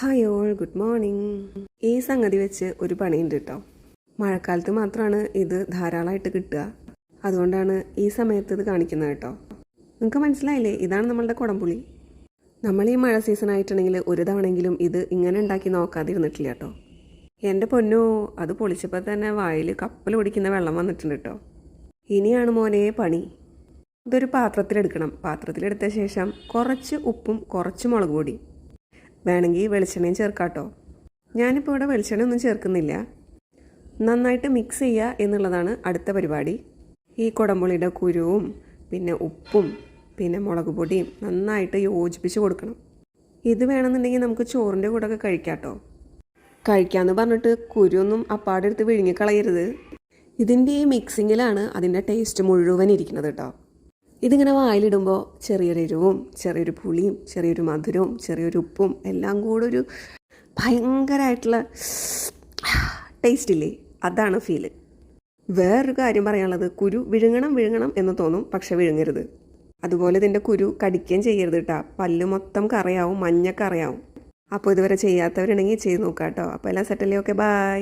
Hi all, good morning. ഈ സംഗതി വെച്ച് ഒരു പണിയുണ്ട് കേട്ടോ. മഴക്കാലത്ത് മാത്രമാണ് ഇത് ധാരാളമായിട്ട് കിട്ടുക. അതുകൊണ്ടാണ് ഈ സമയത്ത് ഇത് കാണിക്കുന്നത് കേട്ടോ. നിങ്ങൾക്ക് മനസ്സിലായില്ലേ? ഇതാണ് നമ്മളുടെ കുടംപുളി. നമ്മൾ ഈ മഴ സീസൺ ആയിട്ടുണ്ടെങ്കിൽ ഒരു തവണെങ്കിലും ഇത് ഇങ്ങനെ ഉണ്ടാക്കി നോക്കാതിരുന്നിട്ടില്ല കേട്ടോ. എൻ്റെ പൊന്നോ, അത് പൊളിച്ചപ്പോൾ തന്നെ വായിൽ കപ്പൽ ഓടിക്കുന്ന വെള്ളം വന്നിട്ടുണ്ട് കേട്ടോ. ഇനിയാണ് മോനെ പണി. ഇതൊരു പാത്രത്തിലെടുക്കണം. പാത്രത്തിലെടുത്ത ശേഷം കുറച്ച് ഉപ്പും കുറച്ച് മുളക് പൊടി, വേണമെങ്കിൽ വെളിച്ചെണ്ണയും ചേർക്കാട്ടോ. ഞാനിപ്പോൾ ഇവിടെ വെളിച്ചെണ്ണ ഒന്നും ചേർക്കുന്നില്ല. നന്നായിട്ട് മിക്സ് ചെയ്യുക എന്നുള്ളതാണ് അടുത്ത പരിപാടി. ഈ കുടംപുളിയുടെ കുരുവും പിന്നെ ഉപ്പും പിന്നെ മുളക് പൊടിയും നന്നായിട്ട് യോജിപ്പിച്ച് കൊടുക്കണം. ഇത് വേണമെന്നുണ്ടെങ്കിൽ നമുക്ക് ചോറിൻ്റെ കൂടെ ഒക്കെ കഴിക്കാട്ടോ. കഴിക്കാമെന്ന് പറഞ്ഞിട്ട് കുരുവൊന്നും അപ്പാടെടുത്ത് വിഴുങ്ങിക്കളയരുത്. ഇതിൻ്റെ ഈ മിക്സിങ്ങിലാണ് അതിൻ്റെ ടേസ്റ്റ് മുഴുവൻ ഇരിക്കുന്നത് കേട്ടോ. ഇതിങ്ങനെ വായിലിടുമ്പോൾ ചെറിയൊരു എരിവും ചെറിയൊരു പുളിയും ചെറിയൊരു മധുരവും ചെറിയൊരു ഉപ്പും എല്ലാം കൂടെ ഒരു ഭയങ്കരമായിട്ടുള്ള ടേസ്റ്റ് ഇല്ലേ, അതാണ് ഫീല്. വേറൊരു കാര്യം പറയാനുള്ളത്, കുരു വിഴുങ്ങണം എന്ന് തോന്നും, പക്ഷെ വിഴുങ്ങരുത്. അതുപോലെ ഇതിൻ്റെ കുരു കടിക്കുകയും ചെയ്യരുത് കേട്ടോ. പല്ല് മൊത്തം കറയാവും, മഞ്ഞ കറയാവും. അപ്പോൾ ഇതുവരെ ചെയ്യാത്തവരുണ്ടെങ്കിൽ ചെയ്ത് നോക്കാം കേട്ടോ. അപ്പോൾ എല്ലാം സെറ്റല്ലേ. Okay, by.